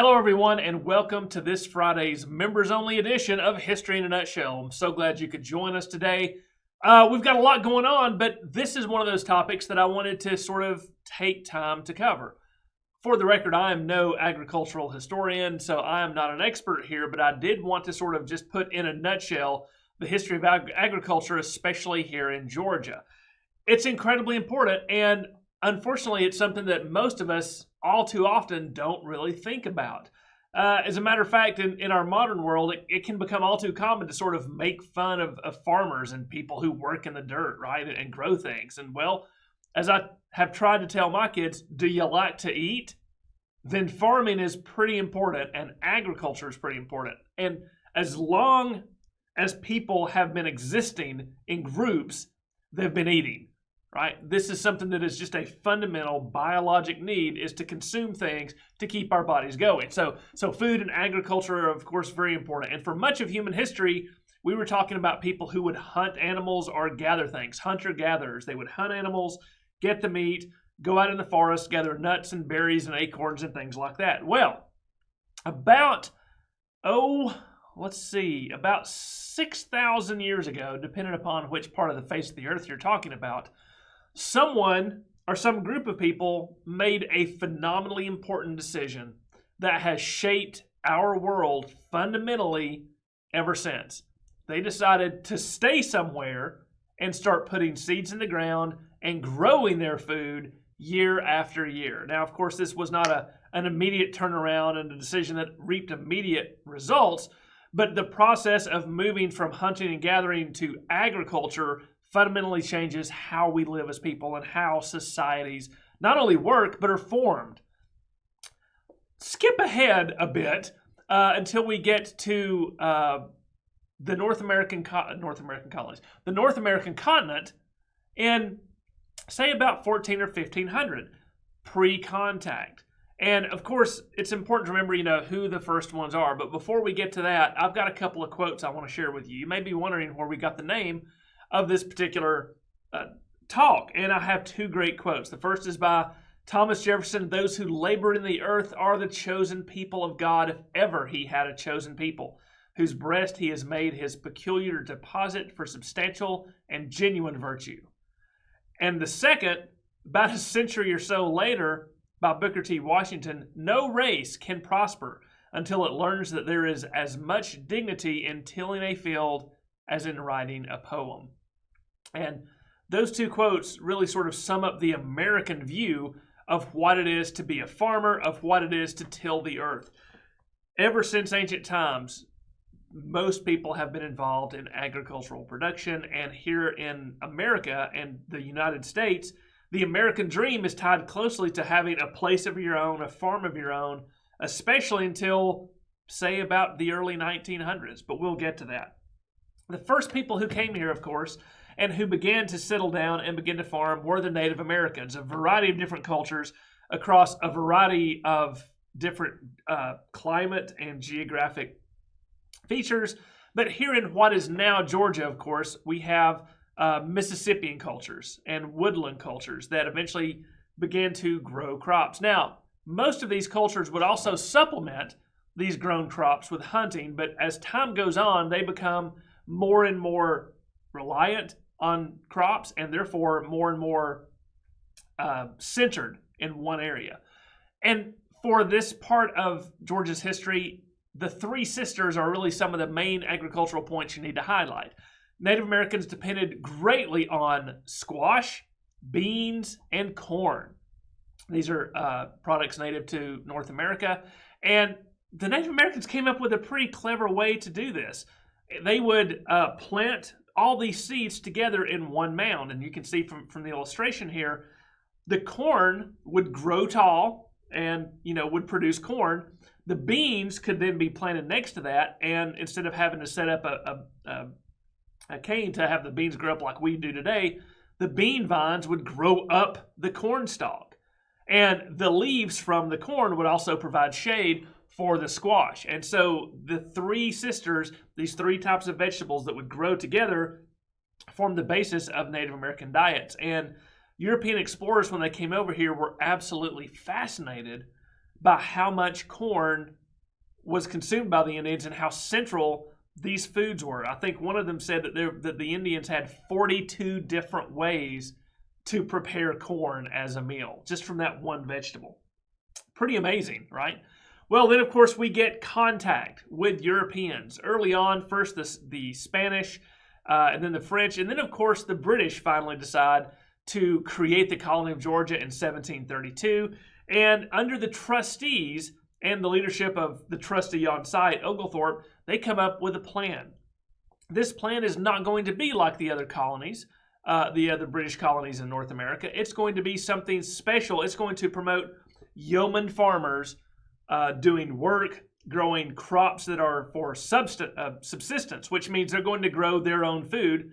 Hello, everyone, and welcome to this Friday's members-only edition of History in a Nutshell. I'm so glad you could join us today. We've got a lot going on, but this is one of those topics that I wanted to sort of take time to cover. For the record, I am no agricultural historian, so I am not an expert here, but I did want to sort of just put in a nutshell the history of agriculture, especially here in Georgia. It's incredibly important, and unfortunately, it's something that most of us all too often don't really think about. As a matter of fact, in our modern world, it can become all too common to sort of make fun of farmers and people who work in the dirt, right, and grow things. And well, as I have tried to tell my kids, do you like to eat? Then farming is pretty important and agriculture is pretty important. And as long as people have been existing in groups, they've been eating. Right? This is something that is just a fundamental biologic need, is to consume things to keep our bodies going. So food and agriculture are, of course, very important. And for much of human history, we were talking about people who would hunt animals or gather things, hunter-gatherers. They would hunt animals, get the meat, go out in the forest, gather nuts and berries and acorns and things like that. Well, about 6,000 years ago, depending upon which part of the face of the earth you're talking about, someone or some group of people made a phenomenally important decision that has shaped our world fundamentally ever since. They decided to stay somewhere and start putting seeds in the ground and growing their food year after year. Now, of course, this was not an immediate turnaround and a decision that reaped immediate results, but the process of moving from hunting and gathering to agriculture fundamentally changes how we live as people and how societies not only work, but are formed. Skip ahead a bit until we get to the North American colonies, the North American continent, in say about 14 or 1500, pre-contact. And of course, it's important to remember, who the first ones are. But before we get to that, I've got a couple of quotes I want to share with you. You may be wondering where we got the name of this particular talk. And I have two great quotes. The first is by Thomas Jefferson: "Those who labor in the earth are the chosen people of God, if ever he had a chosen people, whose breast he has made his peculiar deposit for substantial and genuine virtue." And the second, about a century or so later, by Booker T. Washington: "No race can prosper until it learns that there is as much dignity in tilling a field as in writing a poem." And those two quotes really sort of sum up the American view of what it is to be a farmer, of what it is to till the earth. Ever since ancient times, most people have been involved in agricultural production, and here in America and the United States, the American dream is tied closely to having a place of your own, a farm of your own, especially until, say, about the early 1900s, but we'll get to that. The first people who came here, of course, and who began to settle down and begin to farm were the Native Americans, a variety of different cultures across a variety of different climate and geographic features. But here in what is now Georgia, of course, we have Mississippian cultures and woodland cultures that eventually began to grow crops. Now, most of these cultures would also supplement these grown crops with hunting, but as time goes on, they become more and more reliant on crops and therefore more and more centered in one area. And for this part of Georgia's history, the three sisters are really some of the main agricultural points you need to highlight. Native Americans depended greatly on squash, beans, and corn. These are products native to North America. And the Native Americans came up with a pretty clever way to do this. They would plant all these seeds together in one mound. And you can see from the illustration here, the corn would grow tall and, would produce corn. The beans could then be planted next to that. And instead of having to set up a cane to have the beans grow up like we do today, the bean vines would grow up the corn stalk. And the leaves from the corn would also provide shade for the squash. And so the three sisters, these three types of vegetables that would grow together, formed the basis of Native American diets. And European explorers, when they came over here, were absolutely fascinated by how much corn was consumed by the Indians and how central these foods were. I think one of them said that the Indians had 42 different ways to prepare corn as a meal, just from that one vegetable. Pretty amazing, right? Well, then, of course, we get contact with Europeans. Early on, first the Spanish, and then the French, and then, of course, the British finally decide to create the colony of Georgia in 1732. And under the trustees and the leadership of the trustee on site, Oglethorpe, they come up with a plan. This plan is not going to be like the other colonies, the other British colonies in North America. It's going to be something special. It's going to promote yeoman farmers doing work, growing crops that are for subsistence, which means they're going to grow their own food,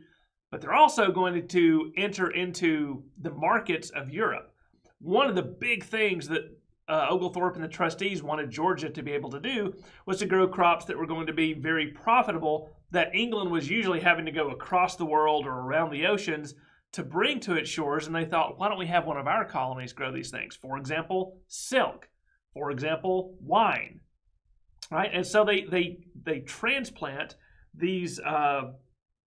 but they're also going to enter into the markets of Europe. One of the big things that Oglethorpe and the trustees wanted Georgia to be able to do was to grow crops that were going to be very profitable, that England was usually having to go across the world or around the oceans to bring to its shores, and they thought, why don't we have one of our colonies grow these things? For example, silk. For example, wine. Right? And so they transplant these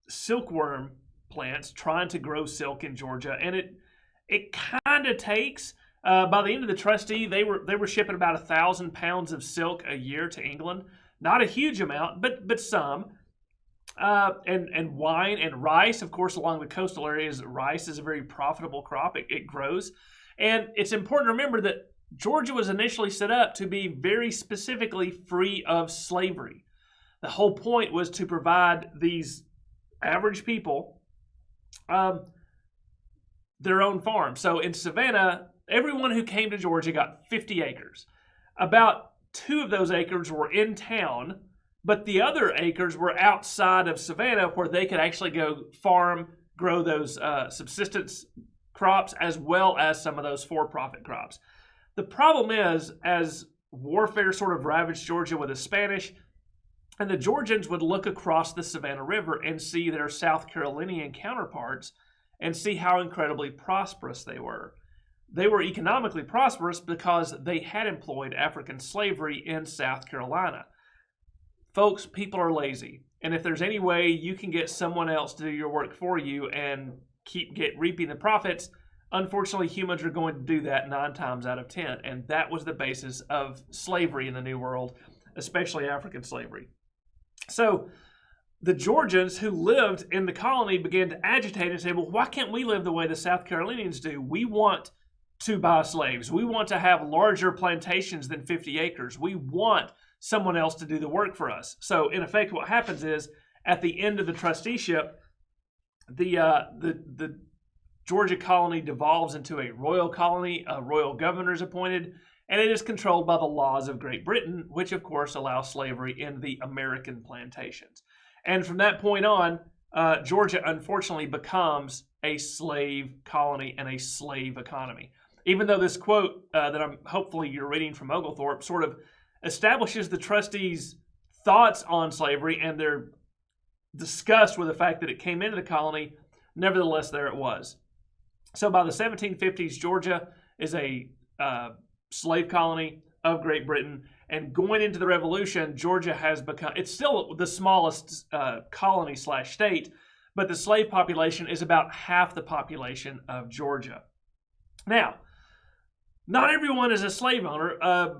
silkworm plants trying to grow silk in Georgia, and it kind of takes. By the end of the trustee, they were shipping about 1,000 pounds of silk a year to England. Not a huge amount, but some. And wine and rice, of course, along the coastal areas, rice is a very profitable crop. It grows. And it's important to remember that Georgia was initially set up to be very specifically free of slavery. The whole point was to provide these average people their own farm. So in Savannah, everyone who came to Georgia got 50 acres. About 2 of those acres were in town, but the other acres were outside of Savannah where they could actually go farm, grow those subsistence crops as well as some of those for-profit crops. The problem is, as warfare sort of ravaged Georgia with the Spanish, and the Georgians would look across the Savannah River and see their South Carolinian counterparts and see how incredibly prosperous they were. They were economically prosperous because they had employed African slavery in South Carolina. Folks, people are lazy. And if there's any way you can get someone else to do your work for you and reaping the profits, unfortunately, humans are going to do that 9 times out of 10. And that was the basis of slavery in the New World, especially African slavery. So the Georgians who lived in the colony began to agitate and say, well, why can't we live the way the South Carolinians do? We want to buy slaves. We want to have larger plantations than 50 acres. We want someone else to do the work for us. So in effect, what happens is at the end of the trusteeship, the Georgia colony devolves into a royal colony. A royal governor is appointed, and it is controlled by the laws of Great Britain, which of course allow slavery in the American plantations. And from that point on, Georgia unfortunately becomes a slave colony and a slave economy. Even though this quote that hopefully you're reading from Oglethorpe sort of establishes the trustees' thoughts on slavery and their disgust with the fact that it came into the colony, nevertheless, there it was. So by the 1750s, Georgia is a slave colony of Great Britain, and going into the Revolution, Georgia has become, it's still the smallest colony/state, but the slave population is about half the population of Georgia. Now, not everyone is a slave owner.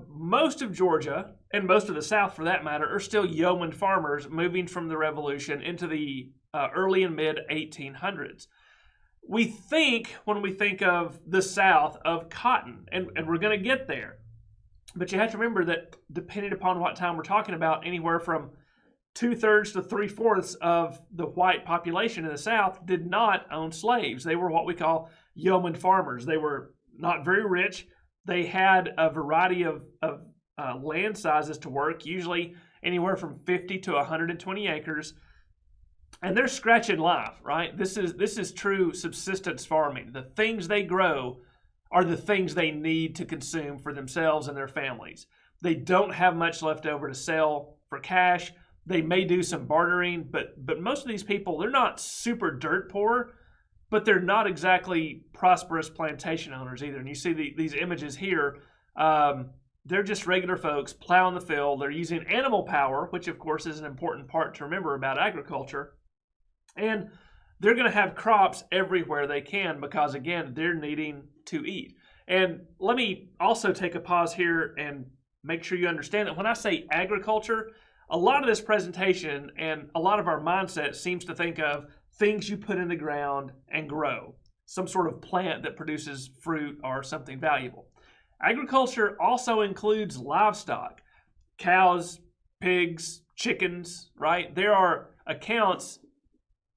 Most of Georgia, and most of the South for that matter, are still yeoman farmers moving from the Revolution into the early and mid 1800s. We think, when we think of the South, of cotton, and we're going to get there. But you have to remember that depending upon what time we're talking about, anywhere from 2/3 to 3/4 of the white population in the South did not own slaves. They were what we call yeoman farmers. They were not very rich. They had a variety of land sizes to work, usually anywhere from 50 to 120 acres. And they're scratching life, right? This is true subsistence farming. The things they grow are the things they need to consume for themselves and their families. They don't have much left over to sell for cash. They may do some bartering, but most of these people, they're not super dirt poor, but they're not exactly prosperous plantation owners either. And you see these images here. they're just regular folks plowing the field. They're using animal power, which of course is an important part to remember about agriculture. And they're going to have crops everywhere they can because, again, they're needing to eat. And let me also take a pause here and make sure you understand that when I say agriculture, a lot of this presentation and a lot of our mindset seems to think of things you put in the ground and grow, some sort of plant that produces fruit or something valuable. Agriculture also includes livestock, cows, pigs, chickens, right? There are accounts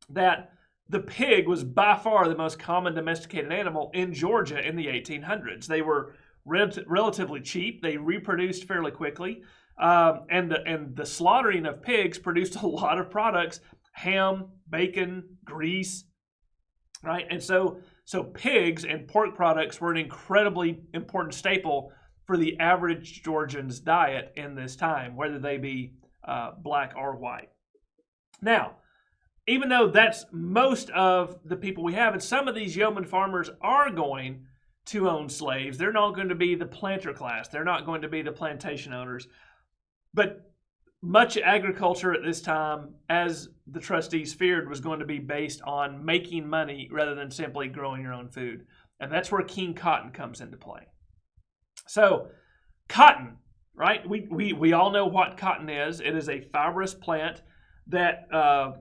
that the pig was by far the most common domesticated animal in Georgia in the 1800s. They were relatively cheap. They reproduced fairly quickly. And the slaughtering of pigs produced a lot of products: ham, bacon, grease, right? And so pigs and pork products were an incredibly important staple for the average Georgian's diet in this time, whether they be black or white. Now, even though that's most of the people we have, and some of these yeoman farmers are going to own slaves, they're not going to be the planter class. They're not going to be the plantation owners. But much agriculture at this time, as the trustees feared, was going to be based on making money rather than simply growing your own food. And that's where King Cotton comes into play. So, cotton, right? We all know what cotton is. It is a fibrous plant that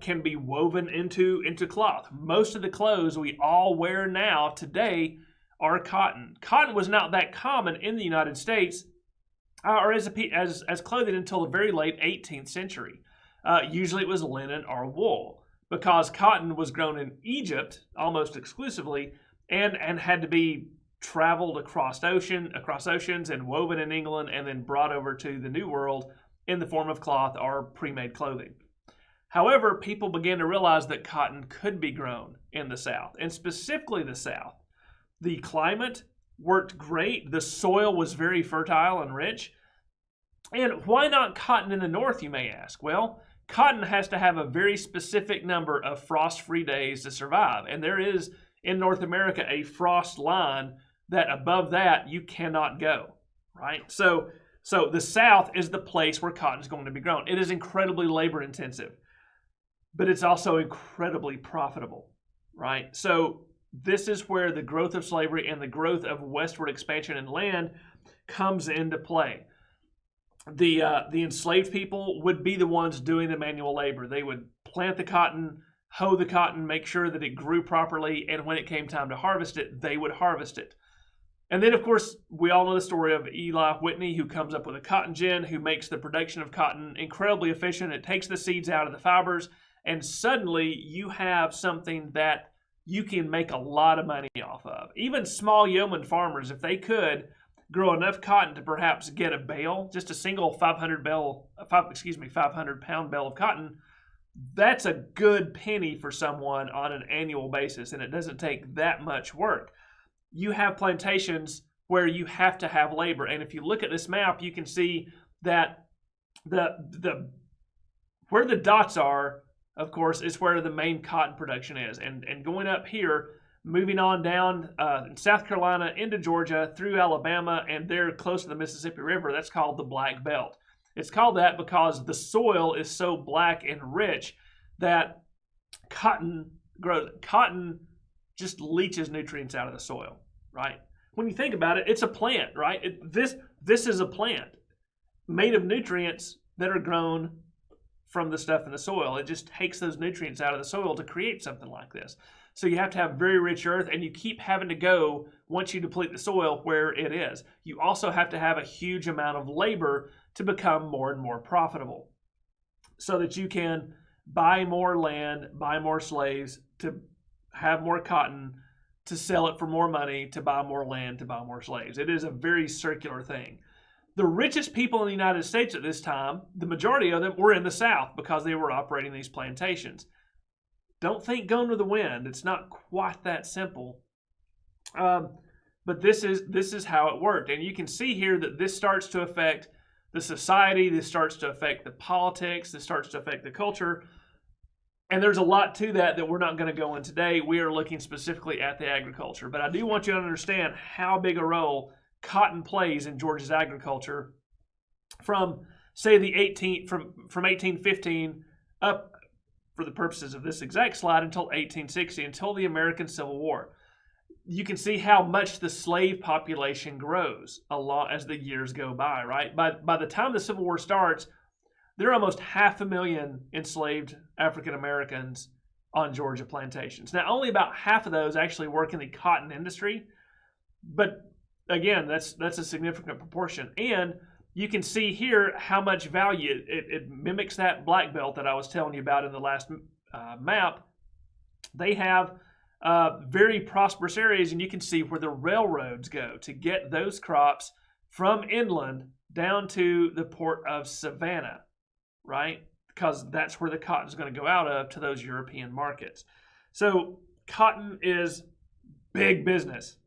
can be woven into cloth. Most of the clothes we all wear now today are cotton. Cotton was not that common in the United States or as clothing until the very late 18th century. Usually it was linen or wool, because cotton was grown in Egypt almost exclusively and had to be traveled across oceans and woven in England and then brought over to the New World in the form of cloth or pre-made clothing. However, people began to realize that cotton could be grown in the South, and specifically the South. The climate worked great. The soil was very fertile and rich. And why not cotton in the North, you may ask? Well, cotton has to have a very specific number of frost-free days to survive. And there is, in North America, a frost line that above that you cannot go, right? So the South is the place where cotton is going to be grown. It is incredibly labor-intensive, but it's also incredibly profitable, right? So this is where the growth of slavery and the growth of westward expansion in land comes into play. The enslaved people would be the ones doing the manual labor. They would plant the cotton, hoe the cotton, make sure that it grew properly, and when it came time to harvest it, they would harvest it. And then, of course, we all know the story of Eli Whitney, who comes up with a cotton gin, who makes the production of cotton incredibly efficient. It takes the seeds out of the fibers, and suddenly you have something that you can make a lot of money off of. Even small yeoman farmers, if they could grow enough cotton to perhaps get a bale, just a single 500-pound bale of cotton, that's a good penny for someone on an annual basis, and it doesn't take that much work. You have plantations where you have to have labor, and if you look at this map, you can see that where the dots are, of course, is where the main cotton production is. And going up here, moving on down in South Carolina into Georgia through Alabama, and they're close to the Mississippi River, that's called the Black Belt. It's called that because the soil is so black and rich that cotton grows. Cotton just leaches nutrients out of the soil, right? When you think about it, it's a plant, right? This is a plant made of nutrients that are grown from the stuff in the soil. It just takes those nutrients out of the soil to create something like this. So you have to have very rich earth, and you keep having to go, once you deplete the soil, where it is. You also have to have a huge amount of labor to become more and more profitable so that you can buy more land, buy more slaves, to have more cotton, to sell it for more money, to buy more land, to buy more slaves. It is a very circular thing. The richest people in the United States at this time, the majority of them were in the South because they were operating these plantations. Don't think gone with the wind. It's not quite that simple. But this is how it worked. And you can see here that this starts to affect the society. This starts to affect the politics. This starts to affect the culture. And there's a lot to that we're not going to go in today. We are looking specifically at the agriculture. But I do want you to understand how big a role cotton plays in Georgia's agriculture from, say, from 1815 up, for the purposes of this exact slide, until 1860, until the American Civil War. You can see how much the slave population grows a lot as the years go by, right? By the time the Civil War starts, there are almost 500,000 enslaved African Americans on Georgia plantations. Now, only about half of those actually work in the cotton industry, but again, that's a significant proportion. And you can see here how much value it mimics that black belt that I was telling you about in the last map. They have very prosperous areas, and you can see where the railroads go to get those crops from inland down to the port of Savannah, right? Because that's where the cotton is going to go out of to those European markets. So cotton is big business.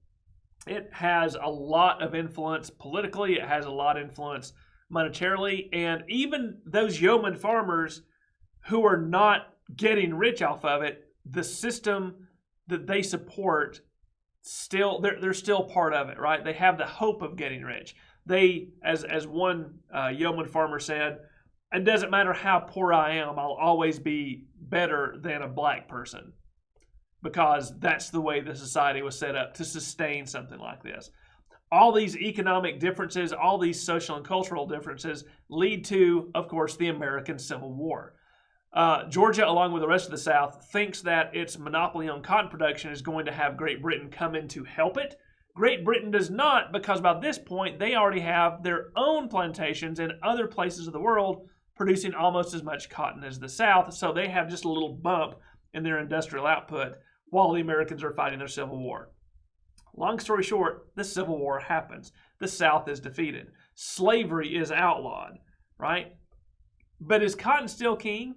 It has a lot of influence politically. It has a lot of influence monetarily. And even those yeoman farmers who are not getting rich off of it, the system that they support, they're still part of it, right? They have the hope of getting rich. They, as one yeoman farmer said, it doesn't matter how poor I am, I'll always be better than a black person, because that's the way the society was set up to sustain something like this. All these economic differences, all these social and cultural differences lead to, of course, the American Civil War. Georgia, along with the rest of the South, thinks that its monopoly on cotton production is going to have Great Britain come in to help it. Great Britain does not, because by this point, they already have their own plantations in other places of the world producing almost as much cotton as the South, so they have just a little bump in their industrial output while the Americans are fighting their Civil War. Long story short, the Civil War happens. The South is defeated. Slavery is outlawed, right? But is cotton still king?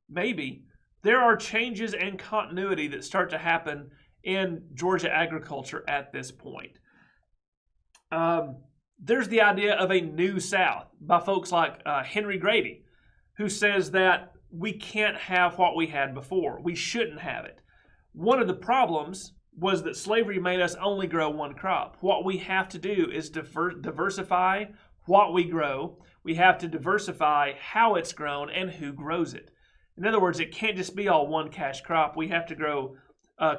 Maybe. There are changes and continuity that start to happen in Georgia agriculture at this point. There's the idea of a new South by folks like Henry Grady, who says that we can't have what we had before. We shouldn't have it. One of the problems was that slavery made us only grow one crop. What we have to do is diversify what we grow. We have to diversify how it's grown and who grows it. In other words, it can't just be all one cash crop. We have to grow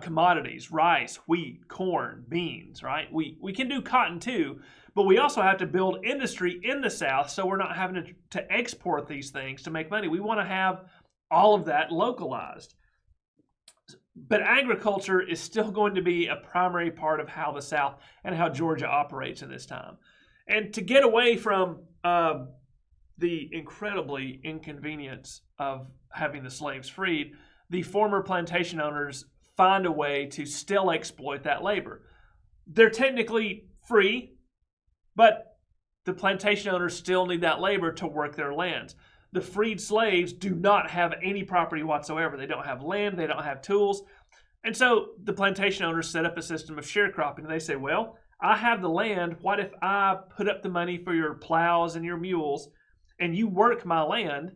commodities, rice, wheat, corn, beans, right? We can do cotton too, but we also have to build industry in the South so we're not having to export these things to make money. We want to have all of that localized. But agriculture is still going to be a primary part of how the South and how Georgia operates in this time. And to get away from the incredibly inconvenience of having the slaves freed, the former plantation owners find a way to still exploit that labor. They're technically free, but the plantation owners still need that labor to work their lands. The freed slaves do not have any property whatsoever. They don't have land, they don't have tools. And so the plantation owners set up a system of sharecropping. And they say, well, I have the land. What if I put up the money for your plows and your mules, and you work my land?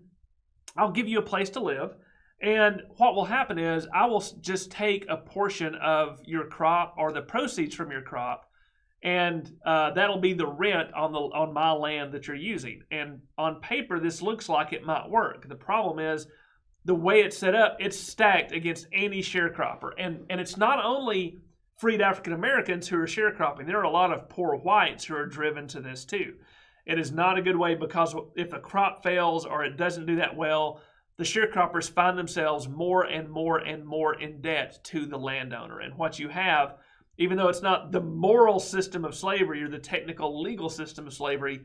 I'll give you a place to live. And what will happen is I will just take a portion of your crop or the proceeds from your crop, and that'll be the rent on my land that you're using. And on paper, this looks like it might work. The problem is the way it's set up, it's stacked against any sharecropper. And it's not only freed African Americans who are sharecropping. There are a lot of poor whites who are driven to this too. It is not a good way, because if a crop fails or it doesn't do that well, the sharecroppers find themselves more and more and more in debt to the landowner. And what you have, even though it's not the moral system of slavery or the technical legal system of slavery,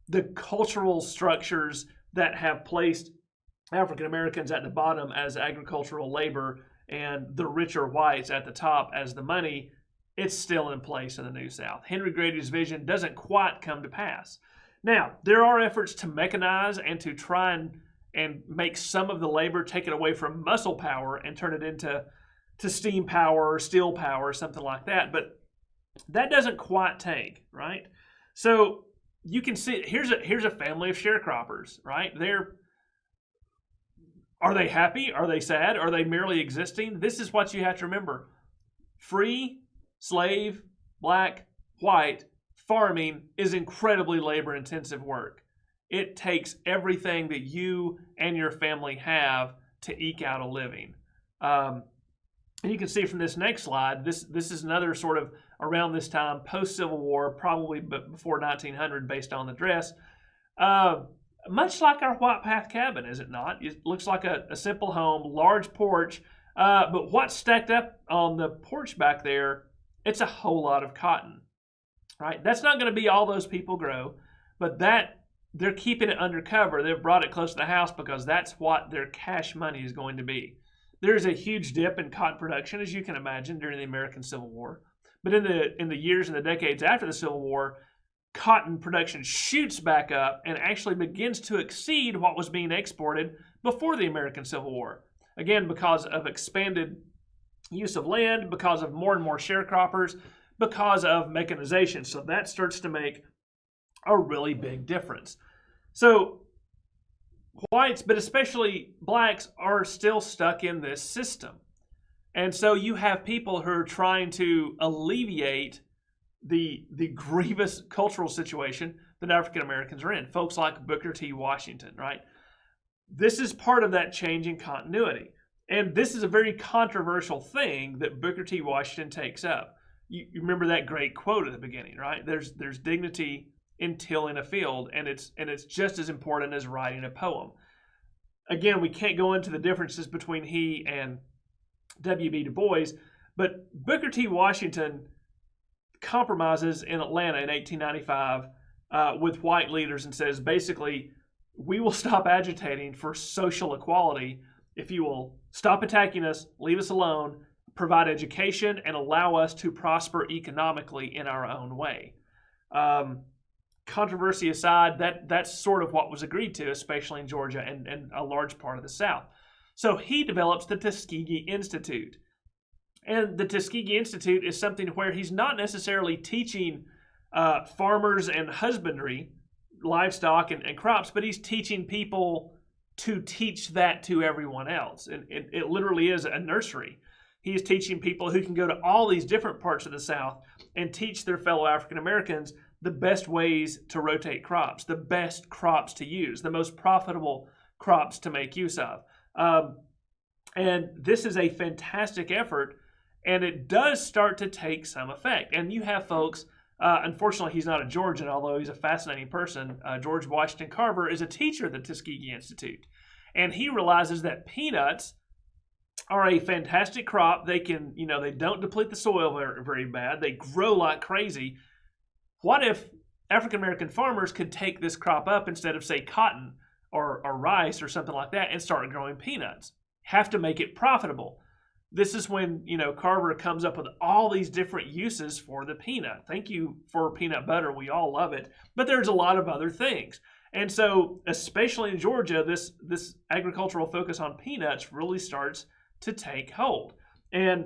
the cultural structures that have placed African Americans at the bottom as agricultural labor and the richer whites at the top as the money, it's still in place in the New South. Henry Grady's vision doesn't quite come to pass. Now, there are efforts to mechanize and to try and make some of the labor, take it away from muscle power and turn it into steam power or steel power or something like that. But that doesn't quite take, right? So you can see, here's a family of sharecroppers, right? Are they happy? Are they sad? Are they merely existing? This is what you have to remember. Free, slave, black, white, farming is incredibly labor-intensive work. It takes everything that you and your family have to eke out a living. And you can see from this next slide, this is another sort of around this time, post-Civil War, probably before 1900 based on the dress. Much like our White Path cabin, is it not? It looks like a simple home, large porch, but what's stacked up on the porch back there, it's a whole lot of cotton, right? That's not going to be all those people grow, but they're keeping it undercover. They've brought it close to the house because that's what their cash money is going to be. There's a huge dip in cotton production, as you can imagine, during the American Civil War. But in the years and the decades after the Civil War, cotton production shoots back up and actually begins to exceed what was being exported before the American Civil War. Again, because of expanded use of land, because of more and more sharecroppers, because of mechanization. So that starts to make a really big difference. So whites, but especially blacks, are still stuck in this system. And so you have people who are trying to alleviate the grievous cultural situation that African Americans are in. Folks like Booker T. Washington, right? This is part of that change in continuity. And this is a very controversial thing that Booker T. Washington takes up. You remember that great quote at the beginning, right? There's dignity in tilling a field, and it's just as important as writing a poem. Again, we can't go into the differences between he and W.B. Du Bois, but Booker T. Washington compromises in Atlanta in 1895 with white leaders and says, basically, we will stop agitating for social equality if you will stop attacking us, leave us alone, provide education, and allow us to prosper economically in our own way. Controversy aside, that's sort of what was agreed to, especially in Georgia and a large part of the South. So he develops the Tuskegee Institute. And the Tuskegee Institute is something where he's not necessarily teaching farmers and husbandry, livestock and crops, but he's teaching people to teach that to everyone else. And it literally is a nursery. He is teaching people who can go to all these different parts of the South and teach their fellow African Americans the best ways to rotate crops, the best crops to use, the most profitable crops to make use of. And this is a fantastic effort, and it does start to take some effect. And you have folks, unfortunately, he's not a Georgian, although he's a fascinating person. George Washington Carver is a teacher at the Tuskegee Institute. And he realizes that peanuts are a fantastic crop. They can, they don't deplete the soil very, very bad. They grow like crazy. What if African-American farmers could take this crop up instead of, say, cotton or rice or something like that and start growing peanuts? Have to make it profitable. This is when, Carver comes up with all these different uses for the peanut. Thank you for peanut butter. We all love it. But there's a lot of other things. And so, especially in Georgia, this agricultural focus on peanuts really starts to take hold. And,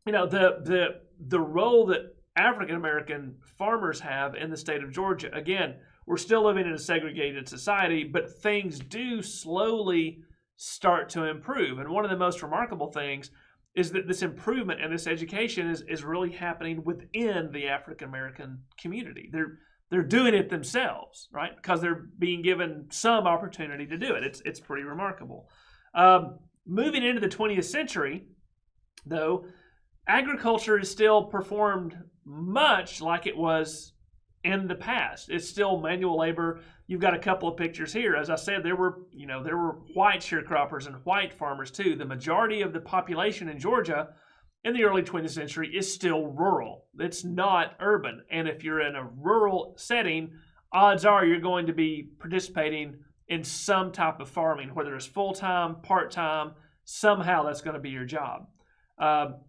the role that African-American farmers have in the state of Georgia, again, we're still living in a segregated society, but things do slowly start to improve. And one of the most remarkable things is that this improvement and this education is really happening within the African-American community. They're doing it themselves, right? Because they're being given some opportunity to do it. It's pretty remarkable. Moving into the 20th century, though, agriculture is still performed much like it was in the past. It's still manual labor. You've got a couple of pictures here. As I said, there were white sharecroppers and white farmers too. The majority of the population in Georgia in the early 20th century is still rural. It's not urban. And if you're in a rural setting, odds are you're going to be participating in some type of farming, whether it's full-time, part-time, somehow that's going to be your job.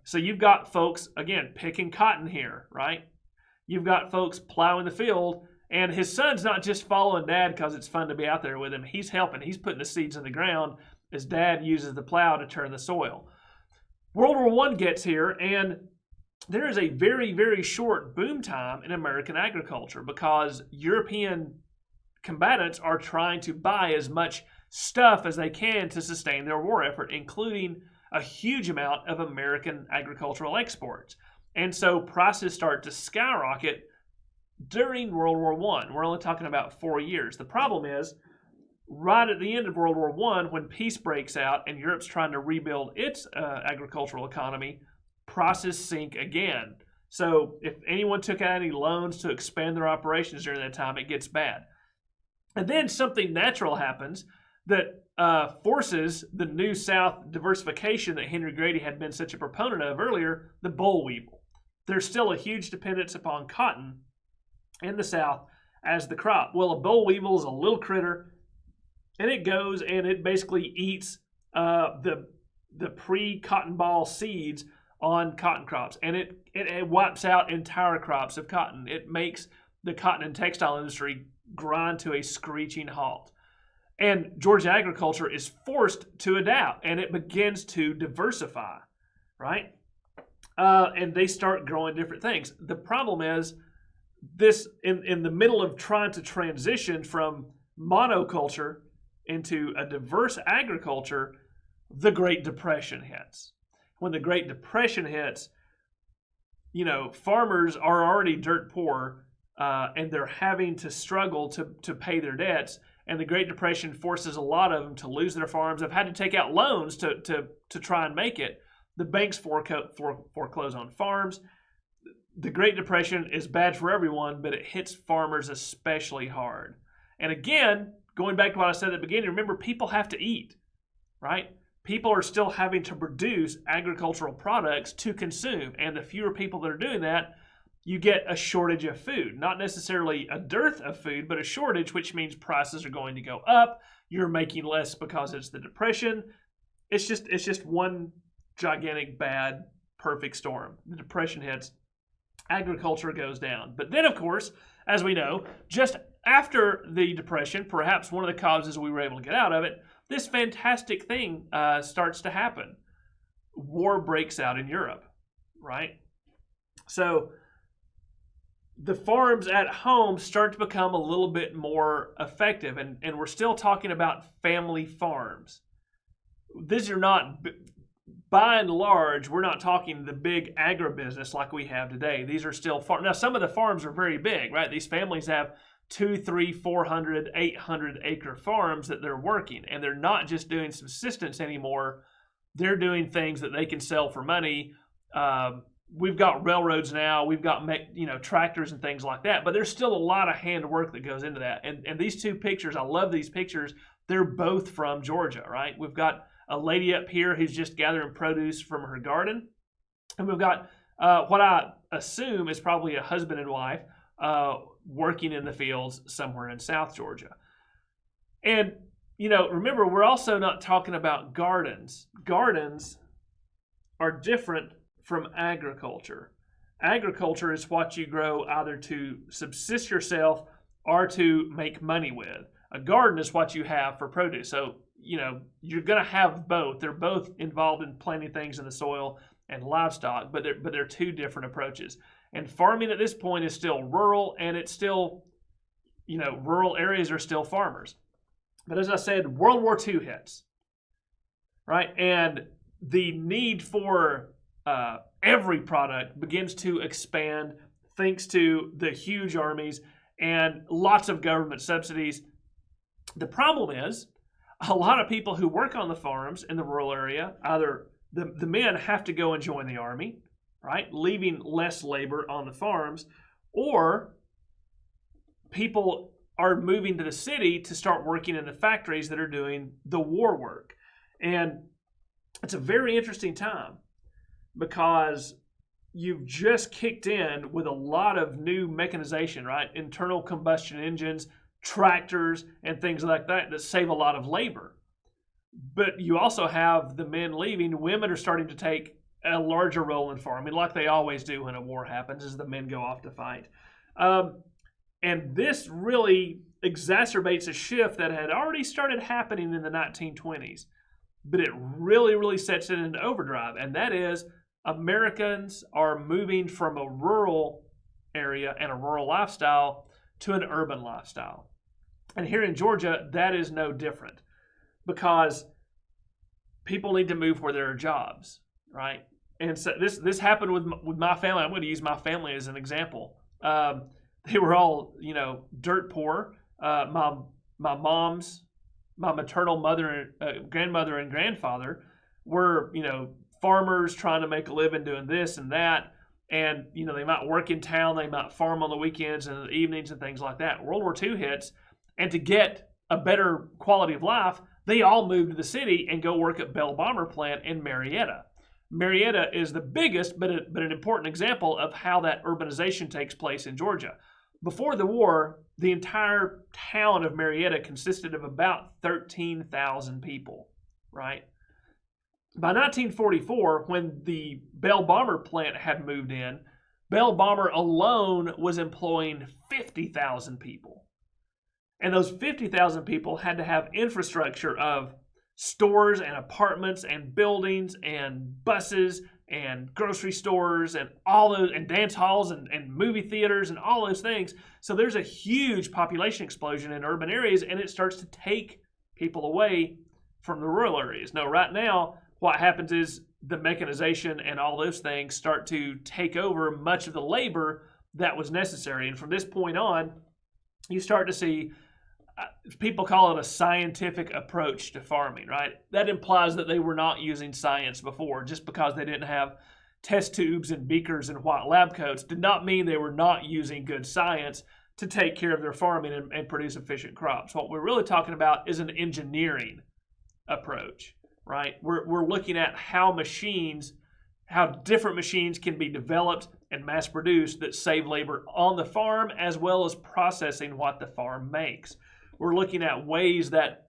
So you've got folks, again, picking cotton here, right? You've got folks plowing the field, and his son's not just following dad because it's fun to be out there with him. He's helping. He's putting the seeds in the ground as dad uses the plow to turn the soil. World War I gets here, and there is a very, very short boom time in American agriculture because European combatants are trying to buy as much stuff as they can to sustain their war effort, including a huge amount of American agricultural exports. And so prices start to skyrocket during World War I. We're only talking about 4 years. The problem is, right at the end of World War I, when peace breaks out and Europe's trying to rebuild its agricultural economy, prices sink again. So if anyone took out any loans to expand their operations during that time, it gets bad. And then something natural happens that forces the New South diversification that Henry Grady had been such a proponent of earlier, the boll weevil. There's still a huge dependence upon cotton in the South as the crop. Well, a boll weevil is a little critter, and it goes and it basically eats the pre-cotton ball seeds on cotton crops, and it wipes out entire crops of cotton. It makes the cotton and textile industry grind to a screeching halt. And Georgia agriculture is forced to adapt, and it begins to diversify, right? And they start growing different things. The problem is this in the middle of trying to transition from monoculture into a diverse agriculture, the Great Depression hits. When the Great Depression hits, farmers are already dirt poor, and they're having to struggle to pay their debts. And the Great Depression forces a lot of them to lose their farms. They've had to take out loans to try and make it. The banks foreclose on farms. The Great Depression is bad for everyone, but it hits farmers especially hard. And again, going back to what I said at the beginning, remember, people have to eat, right? People are still having to produce agricultural products to consume. And the fewer people that are doing that, you get a shortage of food. Not necessarily a dearth of food, but a shortage, which means prices are going to go up. You're making less because it's the Depression. It's just one gigantic, bad, perfect storm. The Depression hits, agriculture goes down. But then, of course, as we know, just after the Depression, perhaps one of the causes we were able to get out of it, this fantastic thing starts to happen. War breaks out in Europe, right? So the farms at home start to become a little bit more effective, and we're still talking about family farms. These are not, by and large, we're not talking the big agribusiness like we have today. These are still farms. Now, some of the farms are very big, right? These families have 200, 300, 400, 800 acre farms that they're working, and they're not just doing subsistence anymore. They're doing things that they can sell for money. We've got railroads now, we've got tractors and things like that, but there's still a lot of handwork that goes into that. And these two pictures, I love these pictures. They're both from Georgia, right? We've got a lady up here who's just gathering produce from her garden, and we've got what I assume is probably a husband and wife working in the fields somewhere in South Georgia. And remember, we're also not talking about gardens. Gardens are different from agriculture. Agriculture is what you grow either to subsist yourself or to make money with. A garden is what you have for produce. So, you're going to have both. They're both involved in planting things in the soil and livestock, but they're two different approaches. And farming at this point is still rural, and it's still, rural areas are still farmers. But as I said, World War II hits, right? And the need for every product begins to expand thanks to the huge armies and lots of government subsidies. The problem is a lot of people who work on the farms in the rural area, either the men have to go and join the army, right, leaving less labor on the farms, or people are moving to the city to start working in the factories that are doing the war work. And it's a very interesting time, because you've just kicked in with a lot of new mechanization, right? Internal combustion engines, tractors, and things like that save a lot of labor. But you also have the men leaving. Women are starting to take a larger role in farming, like they always do when a war happens, as the men go off to fight. And this really exacerbates a shift that had already started happening in the 1920s. But it really, really sets it into overdrive, and that is Americans are moving from a rural area and a rural lifestyle to an urban lifestyle. And here in Georgia, that is no different, because people need to move where there are jobs, right? And so this happened with my family. I'm going to use my family as an example. they were all, dirt poor. My maternal mother, grandmother and grandfather were, farmers trying to make a living doing this and that. And, they might work in town, they might farm on the weekends and the evenings and things like that. World War II hits, and to get a better quality of life, they all moved to the city and go work at Bell Bomber Plant in Marietta. Marietta is the biggest, but an important example of how that urbanization takes place in Georgia. Before the war, the entire town of Marietta consisted of about 13,000 people, right? By 1944, when the Bell Bomber Plant had moved in, Bell Bomber alone was employing 50,000 people. And those 50,000 people had to have infrastructure of stores and apartments and buildings and buses and grocery stores and all those, and dance halls and movie theaters and all those things. So there's a huge population explosion in urban areas, and it starts to take people away from the rural areas. Now, right now, what happens is the mechanization and all those things start to take over much of the labor that was necessary. And from this point on, you start to see people call it a scientific approach to farming, right? That implies that they were not using science before. Just because they didn't have test tubes and beakers and white lab coats did not mean they were not using good science to take care of their farming and produce efficient crops. What we're really talking about is an engineering approach, right? We're looking at how different machines can be developed and mass produced that save labor on the farm as well as processing what the farm makes. We're looking at ways that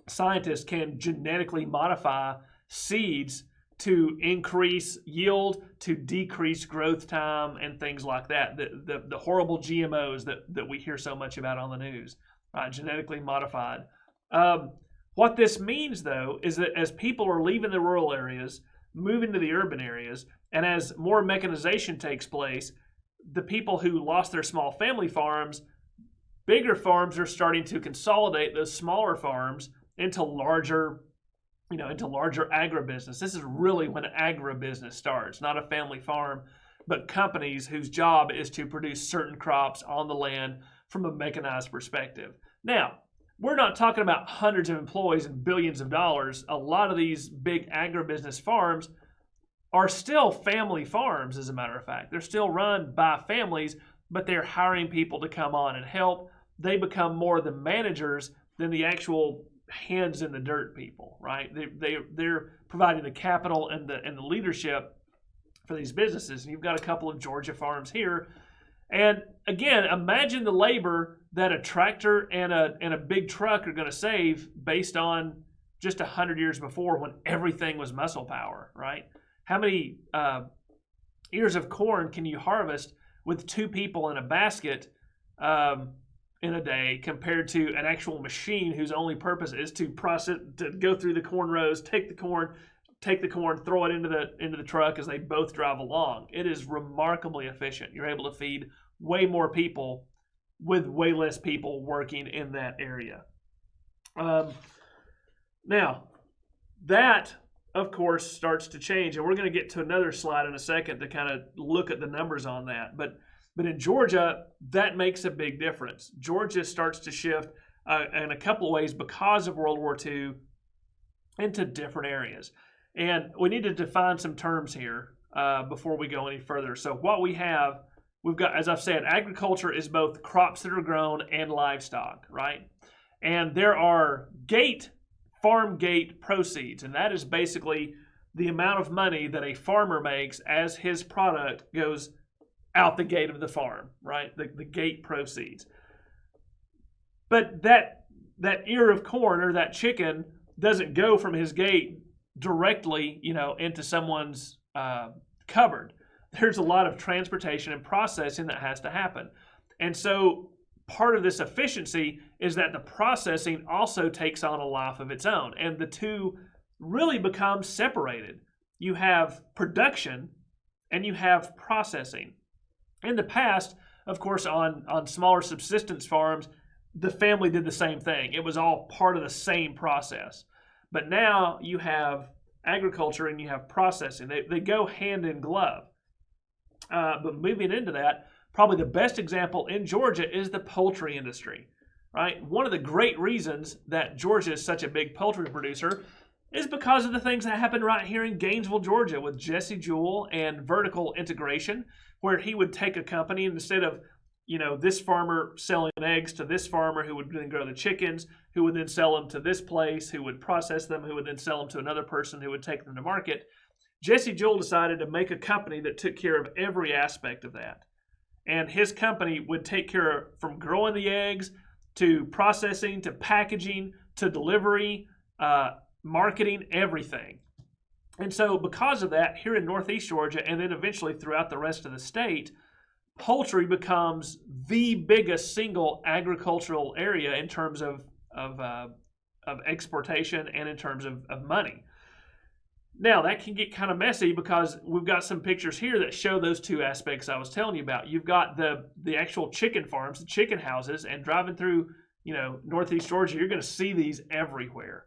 scientists can genetically modify seeds to increase yield, to decrease growth time, and things like that. The horrible GMOs that we hear so much about on the news, right? Genetically modified. What this means, though, is that as people are leaving the rural areas, moving to the urban areas, and as more mechanization takes place, the people who lost their small family farms, bigger farms are starting to consolidate those smaller farms into larger agribusiness. This is really when agribusiness starts, not a family farm, but companies whose job is to produce certain crops on the land from a mechanized perspective. Now, we're not talking about hundreds of employees and billions of dollars. A lot of these big agribusiness farms are still family farms, as a matter of fact. They're still run by families, but they're hiring people to come on and help. They become more the managers than the actual hands in the dirt people, right? They're providing the capital and the leadership for these businesses. And you've got a couple of Georgia farms here. And again, imagine the labor that a tractor and a big truck are going to save based on just 100 years before, when everything was muscle power, right? How many ears of corn can you harvest with two people in a basket in a day, compared to an actual machine whose only purpose is to process, to go through the corn rows, take the corn, throw it into the truck as they both drive along? It is remarkably efficient. You're able to feed way more people with way less people working in that area. Now, that, of course, starts to change, and we're going to get to another slide in a second to kind of look at the numbers on that. But in Georgia, that makes a big difference. Georgia starts to shift in a couple of ways because of World War II into different areas. And we need to define some terms here before we go any further. So what we've got, as I've said, agriculture is both crops that are grown and livestock, right? And there are farm gate proceeds, and that is basically the amount of money that a farmer makes as his product goes out the gate of the farm, right? The gate proceeds. But that ear of corn or that chicken doesn't go from his gate directly, into someone's cupboard. There's a lot of transportation and processing that has to happen. And so part of this efficiency is that the processing also takes on a life of its own, and the two really become separated. You have production and you have processing. In the past, of course, on smaller subsistence farms, the family did the same thing. It was all part of the same process. But now you have agriculture and you have processing. They go hand in glove. But moving into that, probably the best example in Georgia is the poultry industry, right? One of the great reasons that Georgia is such a big poultry producer is because of the things that happened right here in Gainesville, Georgia with Jesse Jewell and vertical integration, where he would take a company and instead of, this farmer selling eggs to this farmer who would then grow the chickens, who would then sell them to this place, who would process them, who would then sell them to another person who would take them to market. Jesse Jewell decided to make a company that took care of every aspect of that. And his company would take care of from growing the eggs to processing to packaging to delivery, marketing, everything. And so because of that, here in Northeast Georgia and then eventually throughout the rest of the state, poultry becomes the biggest single agricultural area in terms of exportation and in terms of money. Now, that can get kind of messy because we've got some pictures here that show those two aspects I was telling you about. You've got the actual chicken farms, the chicken houses, and driving through, Northeast Georgia, you're going to see these everywhere.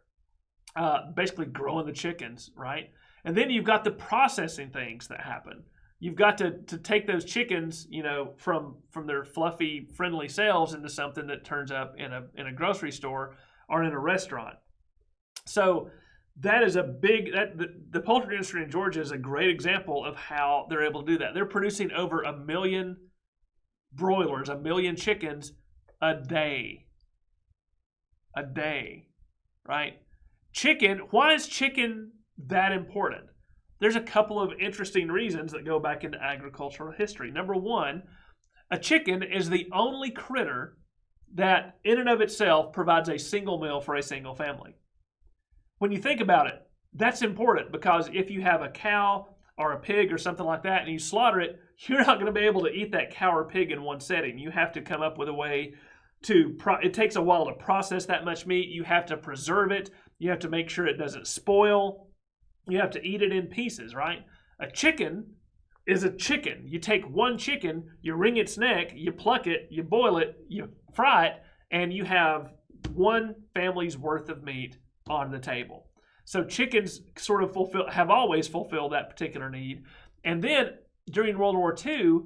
Basically growing the chickens, right? And then you've got the processing things that happen. You've got to take those chickens, from their fluffy, friendly selves into something that turns up in a grocery store or in a restaurant. So that is the poultry industry in Georgia is a great example of how they're able to do that. They're producing over 1 million broilers, 1 million chickens a day, right? Chicken, why is chicken that important? There's a couple of interesting reasons that go back into agricultural history. Number one, a chicken is the only critter that in and of itself provides a single meal for a single family. When you think about it, that's important because if you have a cow or a pig or something like that and you slaughter it, you're not going to be able to eat that cow or pig in one setting. You have to come up with a way it takes a while to process that much meat. You have to preserve it. You have to make sure it doesn't spoil. You have to eat it in pieces, right? A chicken is a chicken. You take one chicken, you wring its neck, you pluck it, you boil it, you fry it, and you have one family's worth of meat on the table. So chickens sort of have always fulfilled that particular need. And then during World War II,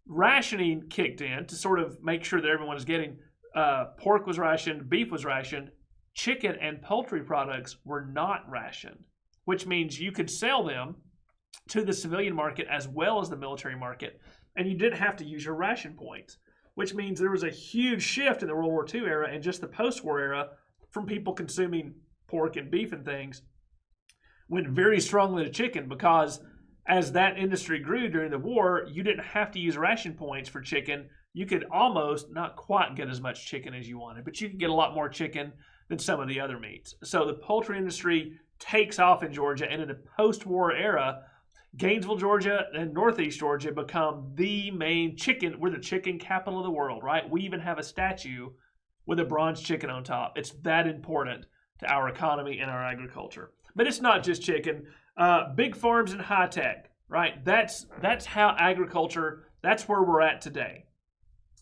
rationing kicked in to sort of make sure that everyone is getting pork was rationed, beef was rationed, chicken and poultry products were not rationed, which means you could sell them to the civilian market as well as the military market, and you didn't have to use your ration points, which means there was a huge shift in the World War II era and just the post-war era from people consuming pork and beef and things went very strongly to chicken because as that industry grew during the war, you didn't have to use ration points for chicken. You could almost not quite get as much chicken as you wanted, but you could get a lot more chicken than some of the other meats. So the poultry industry takes off in Georgia, and in the post-war era, Gainesville, Georgia, and Northeast Georgia become the main chicken. We're the chicken capital of the world, right? We even have a statue with a bronze chicken on top. It's that important to our economy and our agriculture. But it's not just chicken. Big farms and high tech, right? That's how agriculture, that's where we're at today.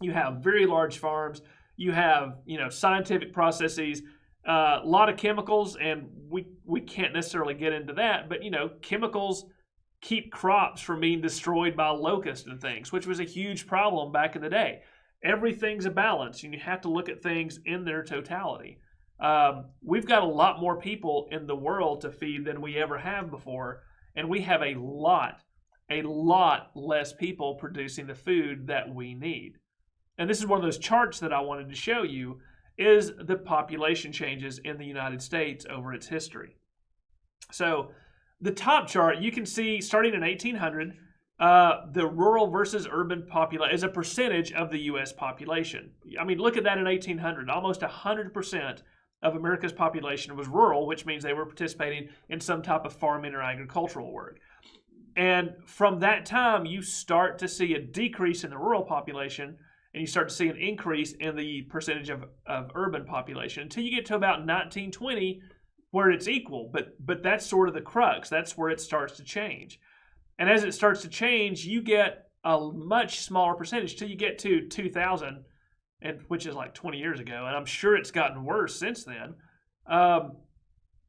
You have very large farms. You have, scientific processes, a lot of chemicals, and we can't necessarily get into that, but, chemicals keep crops from being destroyed by locusts and things, which was a huge problem back in the day. Everything's a balance, and you have to look at things in their totality. We've got a lot more people in the world to feed than we ever have before, and we have a lot less people producing the food that we need. And this is one of those charts that I wanted to show you, is the population changes in the United States over its history. So the top chart, you can see starting in 1800, the rural versus urban population is a percentage of the U.S. population. I mean, look at that in 1800. Almost 100% of America's population was rural, which means they were participating in some type of farming or agricultural work. And from that time, you start to see a decrease in the rural population, and you start to see an increase in the percentage of urban population until you get to about 1920, where it's equal. But that's sort of the crux. That's where it starts to change. And as it starts to change, you get a much smaller percentage till you get to 2000, and which is like 20 years ago. And I'm sure it's gotten worse since then.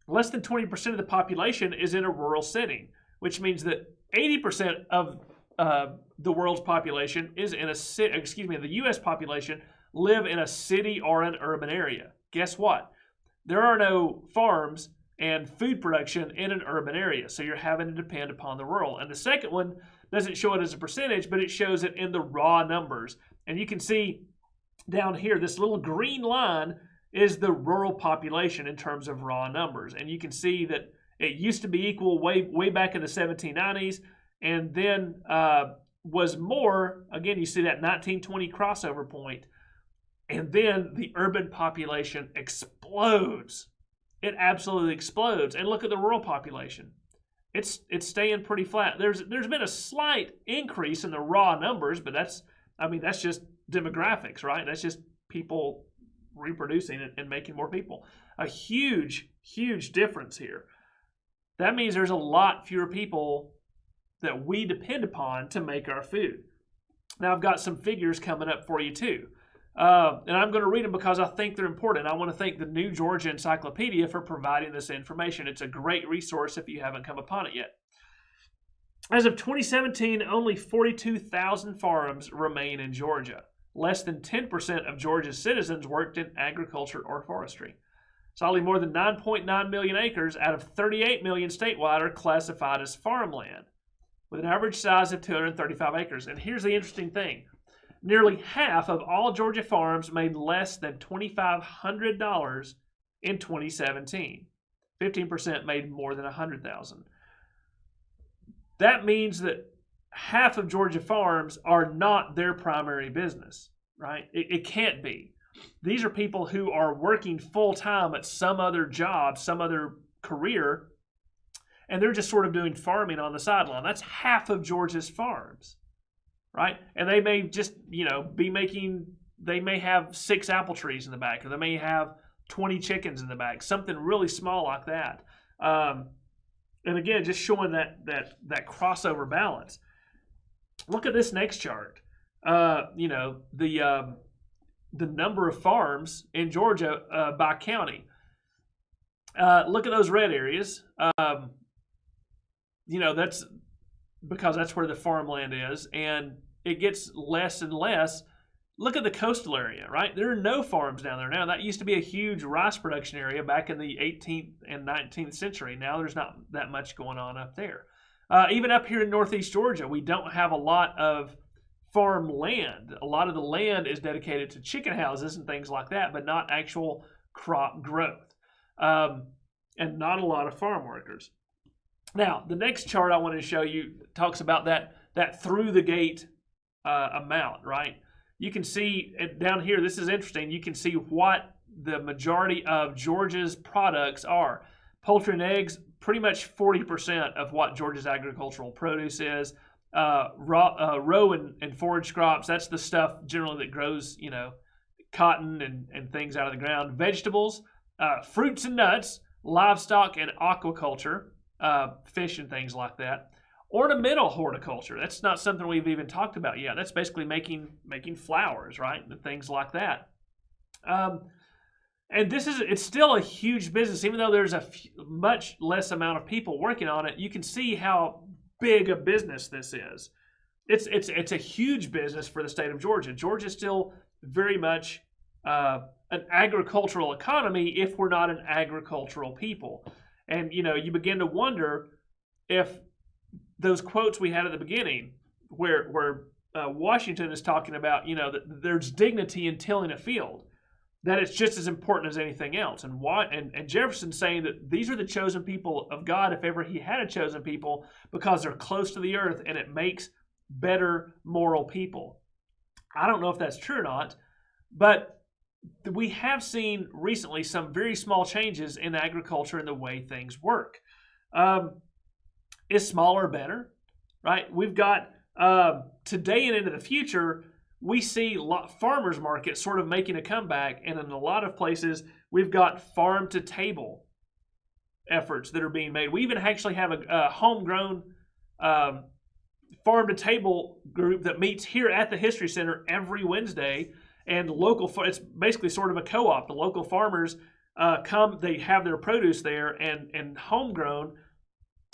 Less than 20% of the population is in a rural setting, which means that 80% of the world's population is in a city. Excuse me, the U.S. population live in a city or an urban area. Guess what? There are no farms and food production in an urban area, so you're having to depend upon the rural. And the second one doesn't show it as a percentage, but it shows it in the raw numbers. And you can see down here, this little green line is the rural population in terms of raw numbers. And you can see that it used to be equal way back in the 1790s, and then was more, again, you see that 1920 crossover point, and then the urban population explodes. It absolutely explodes. And look at the rural population. It's staying pretty flat. There's been a slight increase in the raw numbers, but that's just demographics, right? That's just people reproducing and making more people. A huge, huge difference here. That means there's a lot fewer people that we depend upon to make our food. Now, I've got some figures coming up for you too. And I'm going to read them because I think they're important. I want to thank the New Georgia Encyclopedia for providing this information. It's a great resource if you haven't come upon it yet. As of 2017, only 42,000 farms remain in Georgia. Less than 10% of Georgia's citizens worked in agriculture or forestry. Solely more than 9.9 million acres out of 38 million statewide are classified as farmland, with an average size of 235 acres. And here's the interesting thing. Nearly half of all Georgia farms made less than $2,500 in 2017. 15% made more than $100,000. That means that half of Georgia farms are not their primary business, right? It can't be. These are people who are working full-time at some other job, some other career, and they're just sort of doing farming on the sideline. That's half of Georgia's farms, right? And they may just, they may have 6 apple trees in the back, or they may have 20 chickens in the back, something really small like that. And again, just showing that crossover balance. Look at this next chart. The number of farms in Georgia by county. Look at those red areas. That's because that's where the farmland is, and it gets less and less. Look at the coastal area, right? There are no farms down there now. That used to be a huge rice production area back in the 18th and 19th century. Now there's not that much going on up there. Even up here in northeast Georgia, we don't have a lot of farm land. A lot of the land is dedicated to chicken houses and things like that, but not actual crop growth. And not a lot of farm workers. Now, the next chart I want to show you talks about that through the gate amount, right? You can see down here, this is interesting, you can see what the majority of Georgia's products are. Poultry and eggs, pretty much 40% of what Georgia's agricultural produce is. Row and forage crops, that's the stuff generally that grows, cotton and things out of the ground. Vegetables, fruits and nuts, livestock and aquaculture, fish and things like that. Ornamental horticulture, that's not something we've even talked about yet. That's basically making flowers, right, and things like that. And it's still a huge business, even though there's much less amount of people working on it. You can see how big a business this is. It's a huge business for the state of Georgia. Georgia's still very much an agricultural economy if we're not an agricultural people. And you begin to wonder if those quotes we had at the beginning, where Washington is talking about, that there's dignity in tilling a field, that it's just as important as anything else. And Jefferson saying that these are the chosen people of God, if ever he had a chosen people, because they're close to the earth and it makes better moral people. I don't know if that's true or not, but we have seen recently some very small changes in agriculture and the way things work. Is smaller better, right? We've got today and into the future, we see farmers markets sort of making a comeback, and in a lot of places, we've got farm to table efforts that are being made. We even actually have a homegrown farm to table group that meets here at the History Center every Wednesday, and it's basically sort of a co-op. The local farmers come, they have their produce there, and homegrown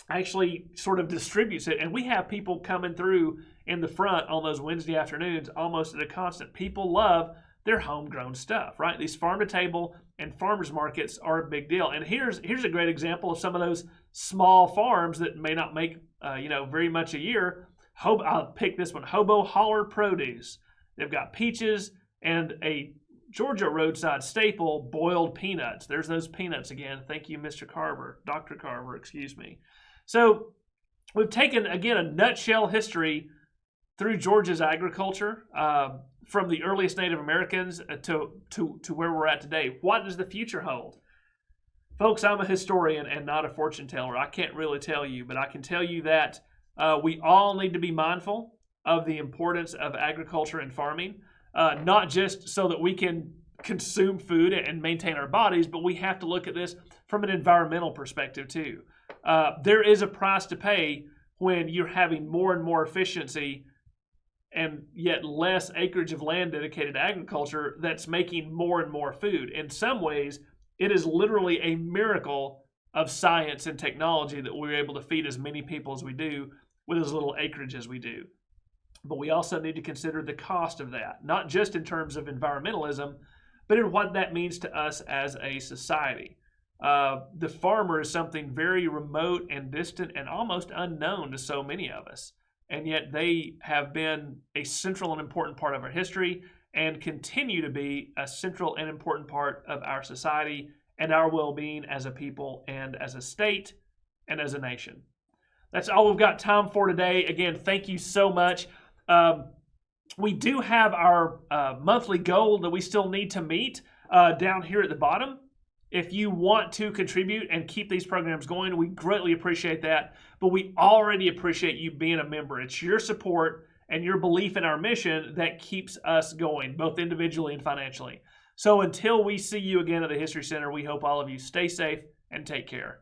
actually sort of distributes it. And we have people coming through in the front on those Wednesday afternoons almost at a constant. People love their homegrown stuff, right? These farm to table and farmers markets are a big deal. And here's a great example of some of those small farms that may not make very much a year. I'll pick this one, Hobo Holler Produce. They've got peaches and a Georgia roadside staple, boiled peanuts. There's those peanuts again. Thank you, Mr. Carver, Dr. Carver, excuse me. So we've taken, again, a nutshell history through Georgia's agriculture, from the earliest Native Americans to where we're at today. What does the future hold? Folks, I'm a historian and not a fortune teller. I can't really tell you, but I can tell you that we all need to be mindful of the importance of agriculture and farming, not just so that we can consume food and maintain our bodies, but we have to look at this from an environmental perspective too. There is a price to pay when you're having more and more efficiency and yet less acreage of land dedicated to agriculture that's making more and more food. In some ways, it is literally a miracle of science and technology that we're able to feed as many people as we do with as little acreage as we do. But we also need to consider the cost of that, not just in terms of environmentalism, but in what that means to us as a society. The farmer is something very remote and distant and almost unknown to so many of us. And yet they have been a central and important part of our history and continue to be a central and important part of our society and our well-being as a people and as a state and as a nation. That's all we've got time for today. Again, thank you so much. We do have our monthly goal that we still need to meet down here at the bottom. If you want to contribute and keep these programs going, we greatly appreciate that. But we already appreciate you being a member. It's your support and your belief in our mission that keeps us going, both individually and financially. So until we see you again at the History Center, we hope all of you stay safe and take care.